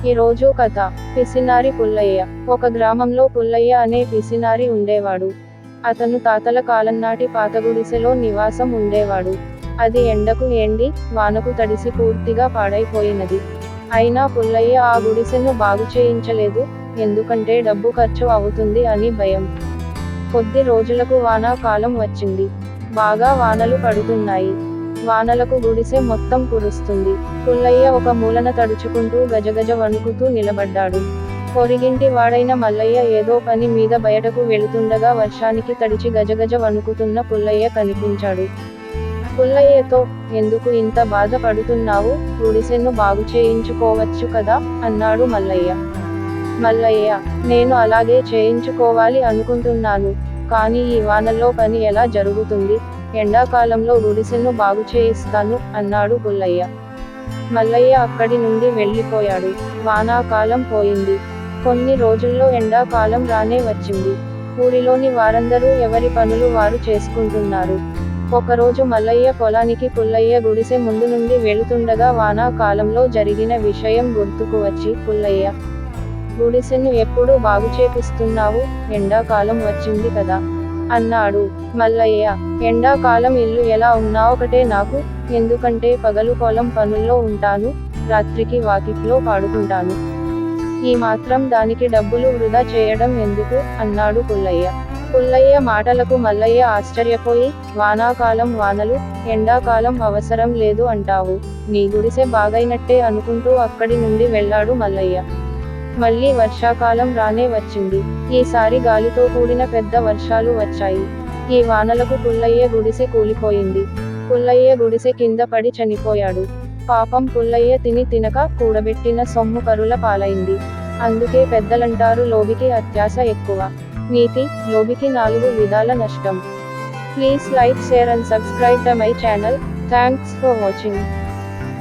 ఈరోజు కథ పిసినారి పుల్లయ్య. ఒక గ్రామంలో పుల్లయ్య అనే పిసినారి ఉండేవాడు. అతను తాతల కాలంనాటి పాత గుడిసెలో నివాసం ఉండేవాడు. అది ఎండకు ఎండి, వానకు తడిసి పూర్తిగా పాడైపోయినది. అయినా పుల్లయ్య ఆ గుడిసెను బాగు చేయించలేదు, ఎందుకంటే డబ్బు ఖర్చు అవుతుంది అని భయం. కొద్ది రోజులకు వానాకాలం వచ్చింది. బాగా వానలు పడుతున్నాయి. వానలకు గుడిసె మొత్తం కురుస్తుంది. పుల్లయ్య ఒక మూలన తడుచుకుంటూ గజగజ వణుకుతూ నిలబడ్డాడు. పొరిగింటి వాడైన మల్లయ్య ఏదో పని మీద బయటకు వెళుతుండగా వర్షానికి తడిచి గజగజ వణుకుతున్న పుల్లయ్య కనిపించాడు. పుల్లయ్యతో, ఎందుకు ఇంత బాధ పడుతున్నావు, గుడిసెను బాగు చేయించుకోవచ్చు కదా అన్నాడు మల్లయ్య. మల్లయ్య, నేను అలాగే చేయించుకోవాలి అనుకుంటున్నాను, కానీ ఈ వానల్లో పని ఎలా జరుగుతుంది, ఎండాకాలంలో గుడిసెను బాగు చేయిస్తాను అన్నాడు పుల్లయ్య. మల్లయ్య అక్కడి నుండి వెళ్ళిపోయాడు. వానాకాలం పోయింది. కొన్ని రోజుల్లో ఎండాకాలం రానే వచ్చింది. ఊరిలోని వారందరూ ఎవరి పనులు వారు చేసుకుంటున్నారు. ఒకరోజు మల్లయ్య పొలానికి పుల్లయ్య గుడిసె ముందు నుండి వెళుతుండగా వానాకాలంలో జరిగిన విషయం గుర్తుకు వచ్చి, పుల్లయ్య, గుడిసెను ఎప్పుడు బాగు చేపిస్తున్నావు, ఎండాకాలం వచ్చింది కదా అన్నాడు. మల్లయ్య, ఎండాకాలం ఇల్లు ఎలా ఉన్నా ఒకటే నాకు, ఎందుకంటే పగలు పొలం పనుల్లో ఉంటాను, రాత్రికి వాకిట్లో పాడుకుంటాను. ఈ మాత్రం దానికి డబ్బులు వృధా చేయడం ఎందుకు అన్నాడు పుల్లయ్య. పుల్లయ్య మాటలకు మల్లయ్య ఆశ్చర్యపోయి, వానాకాలం వానలు, ఎండాకాలం అవసరం లేదు అంటావు, నీ గుడిసె బాగైనట్టే అనుకుంటూ అక్కడి నుండి వెళ్ళాడు మల్లయ్య. మళ్ళీ వర్షాకాలం రానే వచ్చింది. ఈసారి గాలితో కూడిన పెద్ద వర్షాలు వచ్చాయి. ఈ వానలకు పుల్లయ్య గుడిసె కూలిపోయింది. పుల్లయ్య గుడిసె కింద పడి చనిపోయాడు. పాపం పుల్లయ్య తిని తినక కూడబెట్టిన సొమ్ము కరుల పాలైంది. అందుకే పెద్దలంటారు, లోబికి అత్యాశ ఎక్కువ. నీతి, లోబికి 4 విధాల నష్టం. Please like, share and subscribe to my channel. Thanks for watching.